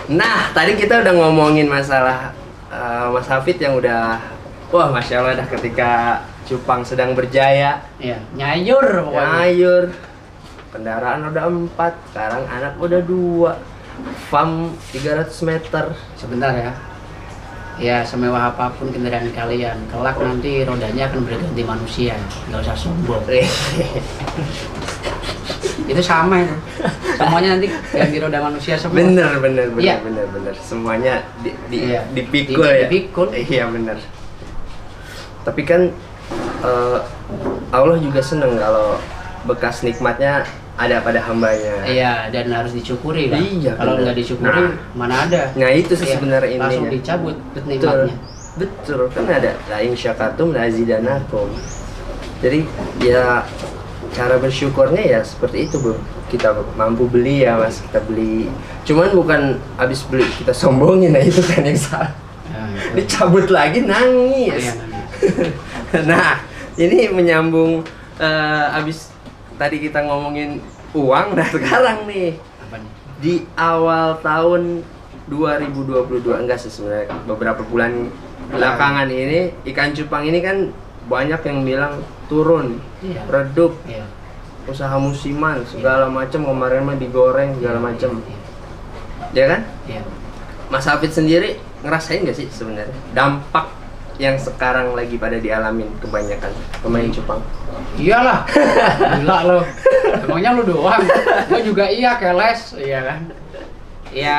Nah, tadi kita udah ngomongin masalah Mas Hafid yang udah, wah Masya Allah dah ketika cupang sedang berjaya. Iya, nyayur pokoknya. Nyayur. Kendaraan udah 4, sekarang anak udah 2. Farm 300 meter. Sebentar ya. Ya, semewah apapun kendaraan kalian, kelak nanti rodanya akan berganti manusia. Nggak usah sombong. Itu sama itu. Semuanya nanti ganti roda manusia semua. Bener. Iya. Bener. Semuanya Iya. dipikul ya. Dipikul. Iya bener. Tapi kan Allah juga seneng kalau bekas nikmatnya ada pada hambanya. Iya, dan harus disyukuri lah. Iya, kalau bener. nggak disyukuri, mana ada. Nah itu sih Iya, sebenarnya langsung intinya. dicabut Betul. nikmatnya. Betul, kan ada la in syakartum la azidanakum. Jadi ya cara bersyukurnya ya seperti itu, Bu. Kita mampu beli ya, Mas. Kita beli. Cuman bukan habis beli kita sombongin, nah itu kan yang salah. Nah, itu. Dicabut lagi nangis. Iya, nangis. Nah, ini menyambung abis tadi kita ngomongin uang, nah sekarang nih Apa nih? di awal tahun 2022, enggak sih sebenarnya beberapa bulan belakangan ini ikan cupang ini kan banyak yang bilang turun, Iya. redup, Iya. usaha musiman segala macam, kemarin mah digoreng segala macam, Iya. ya kan? Iya. Mas Hafid sendiri ngerasain nggak sih sebenarnya dampak yang sekarang lagi pada dialamin kebanyakan pemain cupang? Iyalah, gila lo. Emangnya lu doang? Gua juga iya keles, iya kan? Ya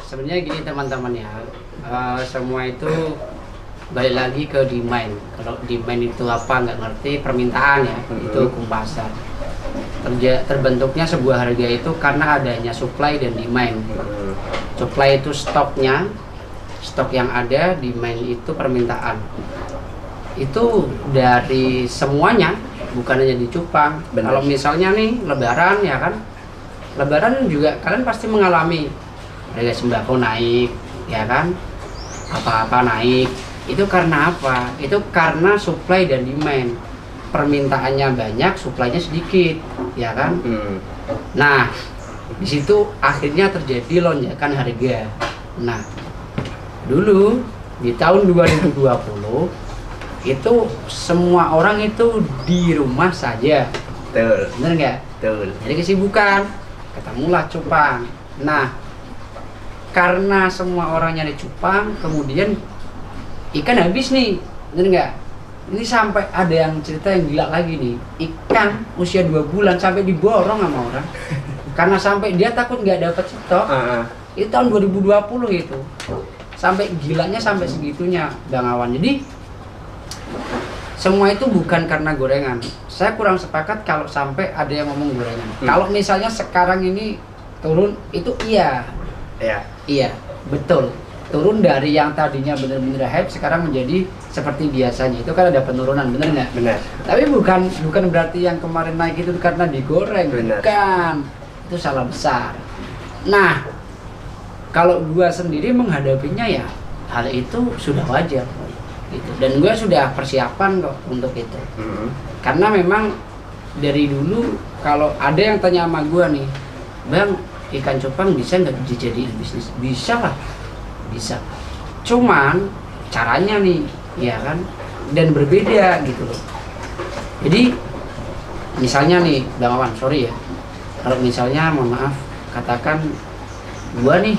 sebenarnya gini teman-teman ya, semua itu balik lagi ke demand. Kalau demand itu apa nggak ngerti, permintaan ya, itu hukum pasar. Terbentuknya sebuah harga itu karena adanya supply dan demand. Supply itu stoknya, stok yang ada, demand itu permintaan. Itu dari semuanya, bukan hanya di cupang. Benar. Kalau misalnya nih lebaran ya kan, lebaran juga kalian pasti mengalami harga sembako naik, ya kan, apa-apa naik. Itu karena apa? Itu karena supply dan demand. Permintaannya banyak, supply-nya sedikit, ya kan. Nah, di situ akhirnya terjadi lonjakan harga. Nah, dulu di tahun 2020 itu semua orang itu di rumah saja, Betul, bener nggak? betul. Jadi kesibukan, ketemulah cupang. Nah, karena semua orang nyari cupang, kemudian ikan habis nih, bener nggak? Ini sampai ada yang cerita yang gila lagi nih, ikan usia 2 bulan sampai diborong sama orang, karena sampai dia takut nggak dapat stok. Itu tahun 2020 itu. Sampai gilanya sampai segitunya Bang Awan. Jadi semua itu bukan karena gorengan. Saya kurang sepakat kalau sampai ada yang ngomong gorengan. Kalau misalnya sekarang ini turun, itu iya. Iya, betul. Turun dari yang tadinya benar-benar hype sekarang menjadi seperti biasanya. Itu kan ada penurunan, bener nggak? Benar. Tapi bukan berarti yang kemarin naik itu karena digoreng. Benar. Bukan. Itu salah besar. Nah, kalau gua sendiri menghadapinya ya hal itu sudah wajar gitu. Dan gua sudah persiapan kok untuk itu. Karena memang dari dulu kalau ada yang tanya sama gua nih, "Bang, ikan cupang bisa nggak dijadiin bisnis?" Bisa lah. Bisa. Cuman caranya nih, ya kan? Dan berbeda gitu loh. Jadi misalnya nih, Bang Awan, sorry ya. Kalau misalnya mohon maaf katakan gua nih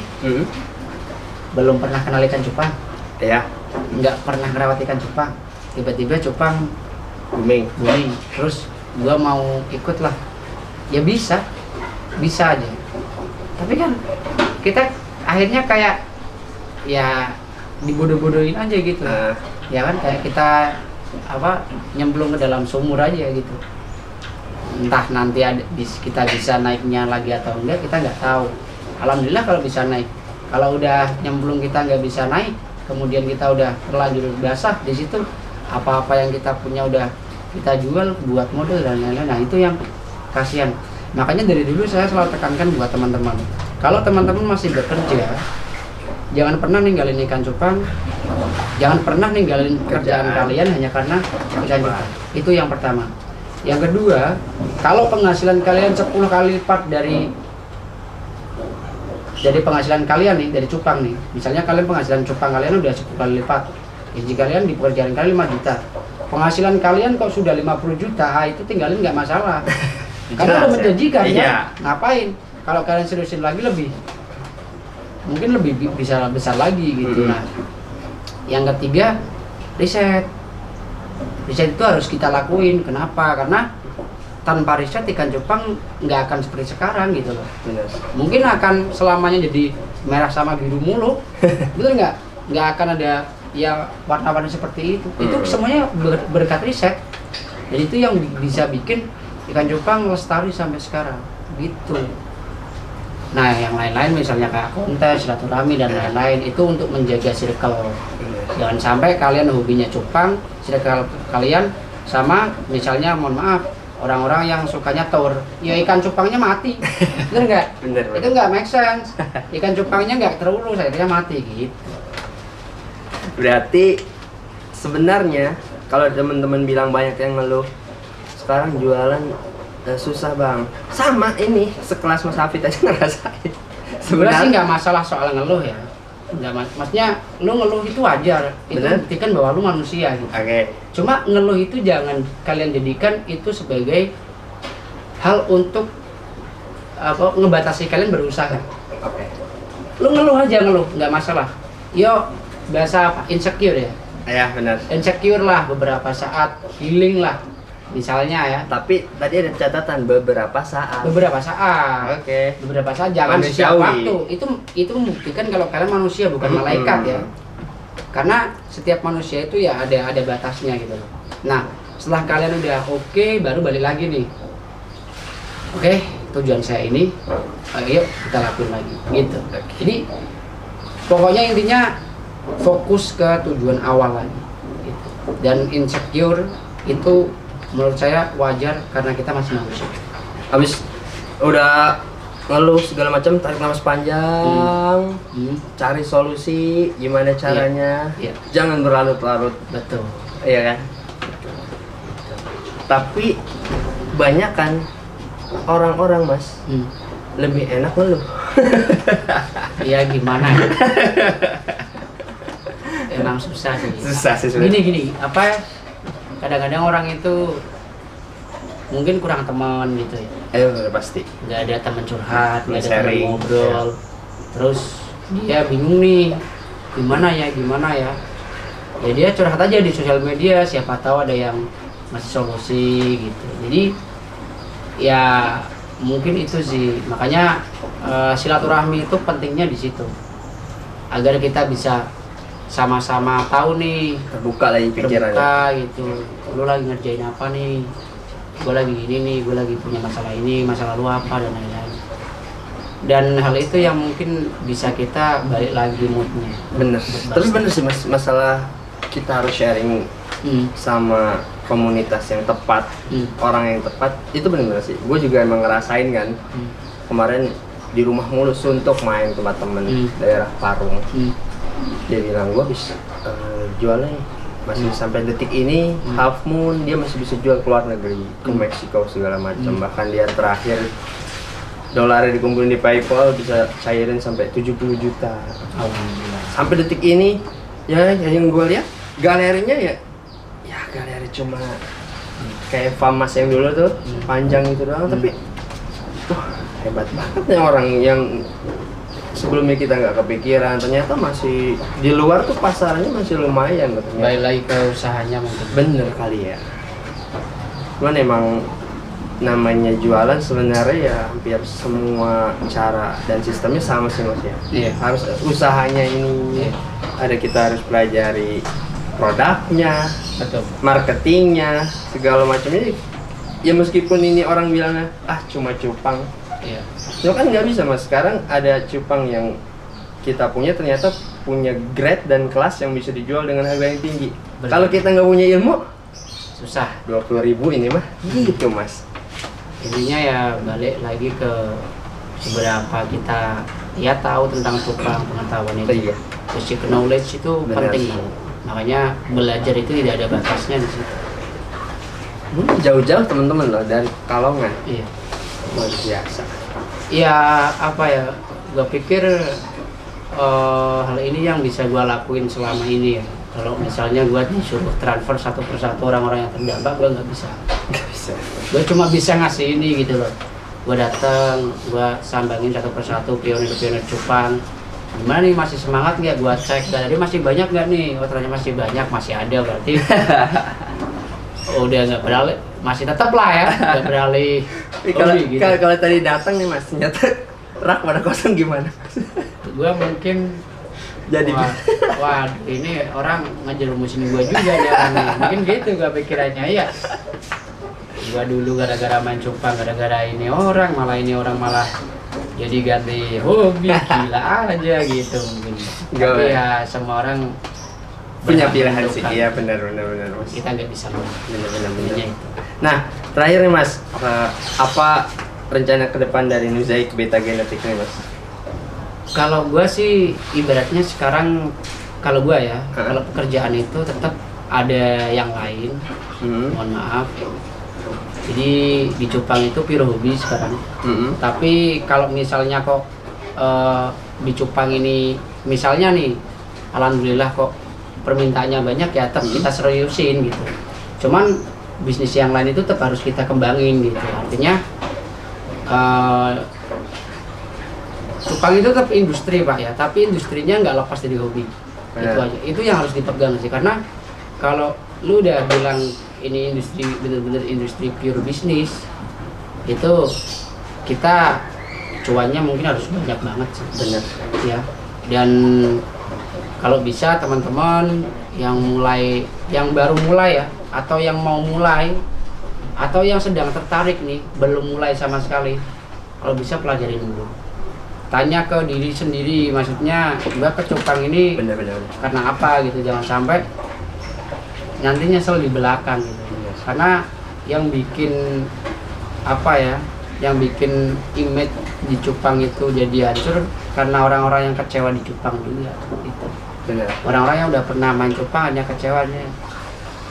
belum pernah kenal ikan cupang, Ya, nggak pernah ngerawat ikan cupang, tiba-tiba cupang booming. terus gua mau ikut lah, ya bisa aja. Tapi kan kita akhirnya kayak ya dibodoh-bodohin aja gitu, ya kan, kayak kita nyemplung ke dalam sumur aja gitu. Entah nanti kita bisa naiknya lagi atau enggak, kita nggak tahu. Alhamdulillah kalau bisa naik. Kalau udah nyemplung kita nggak bisa naik, kemudian kita udah terlanjur basah di situ, apa-apa yang kita punya udah kita jual buat modal dan lain-lain. Nah itu yang kasihan. Makanya dari dulu saya selalu tekankan buat teman-teman, kalau teman-teman masih bekerja, jangan pernah ninggalin ikan cupang, jangan pernah ninggalin kerjaan kalian hanya karena ikan cupang. Itu yang pertama. Yang kedua, kalau penghasilan kalian 10 kali lipat dari dari penghasilan kalian nih, dari cupang nih, misalnya kalian penghasilan cupang kalian udah 10 kali lipat, gaji kalian di pekerjaan kalian 5 juta, penghasilan kalian kok sudah 50 juta, itu tinggalin nggak masalah. Karena udah menjanjikan ya, ngapain? Kalau kalian seriusin lagi mungkin lebih bisa besar lagi gitu. Nah, yang ketiga, riset itu harus kita lakuin. Kenapa? Karena tanpa riset ikan cupang nggak akan seperti sekarang gitu loh. Benar. Mungkin akan selamanya jadi merah sama biru mulu, betul nggak? Nggak akan ada yang warna-warni seperti itu. Itu semuanya berkat riset. Jadi itu yang bisa bikin ikan cupang lestari sampai sekarang gitu. Nah, yang lain-lain misalnya kayak kontes, silaturahmi dan lain-lain itu untuk menjaga circle. Jangan sampai kalian hobinya cupang, circle kalian sama misalnya mohon maaf orang-orang yang sukanya tour, ya ikan cupangnya mati, bener nggak? Bener. Itu nggak make sense. Ikan cupangnya nggak terurus, akhirnya mati gitu. Berarti sebenarnya kalau teman-teman bilang banyak yang ngeluh sekarang jualan susah bang, sama ini sekelas Mas Hafid aja ngerasain. Sebenarnya sih nggak masalah soal ngeluh ya. Nggak, maksudnya lu ngeluh itu wajar, itu buktikan bahwa lu manusia gitu. Oke. Cuma ngeluh itu jangan kalian jadikan itu sebagai hal untuk ngebatasi kalian berusaha. Oke. Lu ngeluh aja, nggak masalah. Yo, bahasa apa? Insecure ya. Ya benar. Insecure lah beberapa saat, healing lah. Misalnya ya. Tapi tadi ada catatan beberapa saat. Beberapa saat. Oke. Beberapa saat, jangan setiap waktu. Itu membuktikan kalau kalian manusia bukan malaikat ya. Karena setiap manusia itu ya ada batasnya gitu loh. Nah, setelah kalian udah oke, baru balik lagi nih. Oke, tujuan saya ini, ayo kita lakuin lagi gitu. Jadi pokoknya intinya fokus ke tujuan awal lagi gitu. Dan insecure itu menurut saya wajar karena kita masih manusia. Habis udah ngeluh segala macam, tarik nafas panjang, cari solusi gimana caranya. Iya. Jangan berlarut-larut. Betul. Iya kan? Tapi banyak kan orang-orang Mas lebih enak ngeluh. Ya gimana? Emang susah sih. Susah sih. Gini, kadang-kadang orang itu mungkin kurang teman gitu ya. Udah pasti. Nggak ada teman curhat, nggak ada teman Sharing, ngobrol. Terus dia bingung nih, gimana ya. Ya dia curhat aja di sosial media, siapa tahu ada yang ngasih solusi gitu. Jadi ya mungkin itu sih, makanya silaturahmi itu pentingnya di situ. Agar kita bisa sama-sama tahu nih, Terbuka lagi pikirannya. terbuka gitu, lu lagi ngerjain apa nih, gue lagi gini nih, gue lagi punya masalah ini, masalah lu apa dan lain-lain. Dan hal itu yang mungkin bisa kita balik lagi moodnya. Bener. Tapi bener sih Mas, masalah kita harus sharing sama komunitas yang tepat, orang yang tepat, itu bener-bener sih. Gue juga emang ngerasain kan, kemarin di rumah mulu suntuk main tempat temen daerah Parung. Dia bilang gue bisa jualnya masih sampai detik ini Half Moon, dia masih bisa jual ke luar negeri, ke Meksiko segala macam. Bahkan dia terakhir dolarnya dikumpulin di PayPal bisa cairin sampai 70 juta. Alhamdulillah. Sampai detik ini ya yang gue lihat galerinya ya galeri cuma kayak Famas yang dulu tuh panjang gitu doang. Tapi hebat banget nih orang yang sebelumnya kita nggak kepikiran, ternyata masih di luar tuh pasarnya masih lumayan katanya. Balik lagi ke usahanya mungkin. Bener kali ya. Cuman emang namanya jualan sebenarnya ya hampir semua cara dan sistemnya sama sih Mas ya. Iya. Harus usahanya ini ada, kita harus pelajari produknya, Betul. marketingnya, segala macamnya. Ya meskipun ini orang bilangnya cuma cupang. Iya. Itu kan nggak bisa Mas. Sekarang ada cupang yang kita punya ternyata punya grade dan kelas yang bisa dijual dengan harga yang tinggi. Kalau kita nggak punya ilmu, susah. 20.000 ini mah gitu Mas. Intinya ya balik lagi ke seberapa kita ya tahu tentang cupang, pengetahuan itu. Iya. Basic knowledge itu Benar penting. sih. Makanya belajar itu tidak ada batasnya di situ. Jauh-jauh teman-teman loh dari Kalongan. Iya. Luar biasa. Ya apa ya, gua pikir hal ini yang bisa gua lakuin selama ini ya. Kalau misalnya gua disuruh transfer satu persatu orang-orang yang terdampak, gua nggak bisa. Nggak bisa. Gua cuma bisa ngasih ini gitu loh. Gua datang, gua sambangin satu persatu pionir-pionir cupang. Gimana nih, masih semangat nggak? Gua cek, tadi masih banyak nggak nih? Oh ternyata masih banyak, masih ada berarti. Udah nggak beralih, masih tetap lah ya, nggak beralih. Kalau hobi gitu. kalau tadi datang nih Mas, ternyata rak pada kosong gimana? Gua mungkin Jadi wah ini orang ngejerumusin gua juga nih orang nih. Mungkin gitu gua pikirannya ya. Gua dulu gara-gara main cupang, gara-gara ini orang malah jadi ganti hobi, gila aja gitu mungkin. Gak, Tapi ya semua orang punya berhak pilihan sih. menentukan. Iya benar Mas. Kita nggak bisa Benar. Intinya itu. Nah, terakhir nih Mas, apa rencana ke depan dari Nuzaik Beta Genetik nih Mas? Kalau gua sih ibaratnya sekarang kalau gua ya, kalau pekerjaan itu tetap ada yang lain. Mohon maaf. Jadi di cupang itu pure hobi sekarang. Tapi kalau misalnya kok di cupang ini misalnya nih, alhamdulillah kok permintaannya banyak ya, tetap kita seriusin gitu. Cuman bisnis yang lain itu tetap harus kita kembangin gitu. Artinya cupang itu tetap industri Pak ya, tapi industrinya nggak lepas dari hobi. Itu aja. Itu yang harus dipegang sih, karena kalau lu udah bilang ini industri bener-bener industri pure bisnis, itu kita cuannya mungkin harus banyak banget sih. Benar. Ya. Dan kalau bisa teman-teman yang baru mulai ya, atau yang mau mulai, atau yang sedang tertarik nih belum mulai sama sekali, kalau bisa pelajarin dulu. Tanya ke diri sendiri, maksudnya gua ke cupang ini Benar. karena apa gitu, jangan sampai nanti nyesel di belakang gitu. Karena yang bikin apa ya, yang bikin image di cupang itu jadi hancur karena orang-orang yang kecewa di cupang dulu ya gitu. Benar. Orang-orang yang udah pernah main cupang hanya kecewanya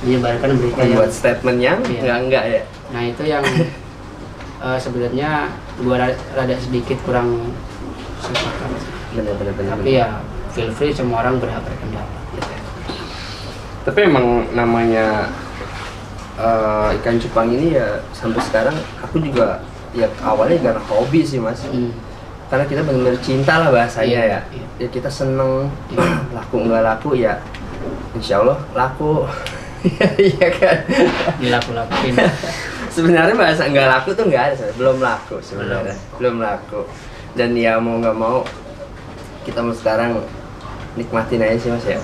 menyebarkan berita yang Buat statement yang Iya. enggak ya. nah itu yang sebenarnya gua rada sedikit kurang sepakat sih. Benar. Tapi ya feel free, semua orang berhak berpendapat. Tapi emang namanya ikan cupang ini ya sampai sekarang aku juga ya awalnya karena hobi sih Mas. Karena kita benar-benar cinta lah bahasanya Iya. ya kita seneng. Laku nggak laku ya insya Allah laku. Iya kan. Dilaku-lakuin. Sebenarnya bahasa nggak laku tuh nggak ada, belum laku sebenarnya, belum laku. Dan ya mau nggak mau kita mau sekarang nikmatin aja sih Mas ya.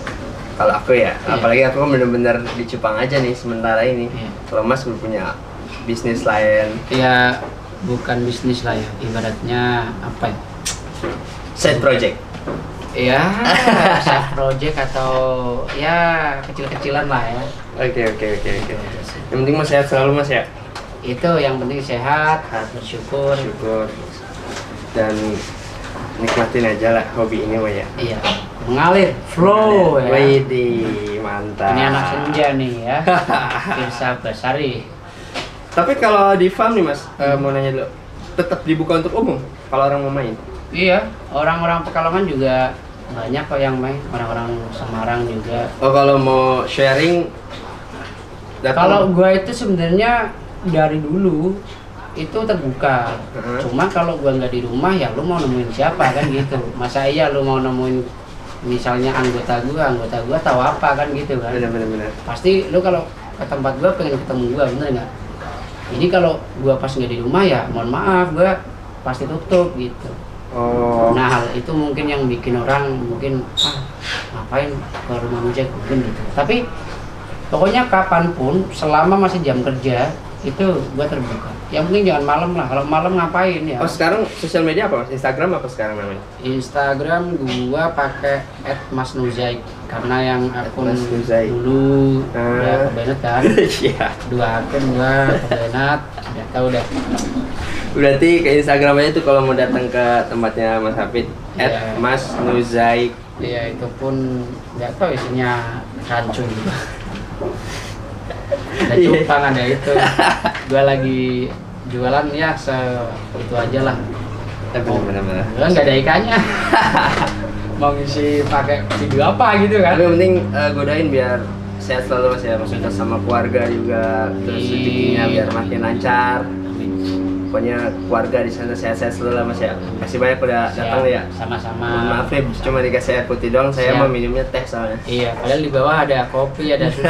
Kalau aku ya, apalagi aku kan bener-bener di Cupang aja nih sementara ini. Kalau Mas udah punya bisnis lain, Ya bukan bisnis lah ya, ibaratnya apa ya? side project. Ya side project atau ya kecil-kecilan lah ya. Oke. Yang penting Mas sehat selalu Mas ya. Itu yang penting sehat, bersyukur. Syukur. Dan nikmatin aja lah hobi ini mah ya. Iya, mengalir, flow ya. Widih, mantap. Ini anak senja nih ya. Firsa Basari. Tapi kalau di farm nih Mas, mau nanya dulu, tetap dibuka untuk umum kalau orang mau main? Iya, orang-orang Pekalongan juga banyak kok yang main, orang-orang Semarang juga. Oh kalau mau sharing, Kalau gua itu sebenarnya dari dulu itu terbuka. Cuma kalau gua nggak di rumah ya lu mau nemuin siapa kan gitu. Masa iya lu mau nemuin misalnya anggota gua tahu apa kan gitu kan. Bener. Pasti lu kalau ke tempat gua pengen ketemu gua, bener nggak? Jadi kalau gua pas nggak di rumah ya mohon maaf gua pasti tutup gitu. Oh. Nah hal itu mungkin yang bikin orang mungkin ngapain ke rumah ngejek mungkin gitu. Tapi pokoknya kapanpun selama masih jam kerja itu gua terbuka. Yang penting jangan malam lah. Kalau malam ngapain ya? Oh sekarang sosial media apa Mas? Instagram apa sekarang namanya? Instagram gua pakai @masnuzaik karena yang akun @masnuzaik. dulu udah kebenet kan. Iya. 2 akun gua kebenet, udah tahu dah. Berarti ke Instagram aja tuh kalau mau datang ke tempatnya Mas Hafid Iya. @masnuzaik. Iya itu pun nggak tahu isinya rancu gitu. Ada cupang ada itu. Gua lagi jualan ya itu aja lah. benar-benar. Kan nggak ada ikannya. Mau ngisi pakai video apa gitu kan? Tapi yang penting godain biar sehat selalu mas ya, maksudnya sama keluarga juga, terus rezekinya biar makin lancar. Pokoknya keluarga di sana sehat-sehat selalu lah mas ya. Kasih banyak udah datang ya. Sama-sama. Mohon maaf nih, cuma dikasih air putih doang, saya Siap. mau minumnya teh soalnya. Iya, padahal di bawah ada kopi, ada susu.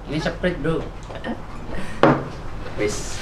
Ini Sprite bro. Wis.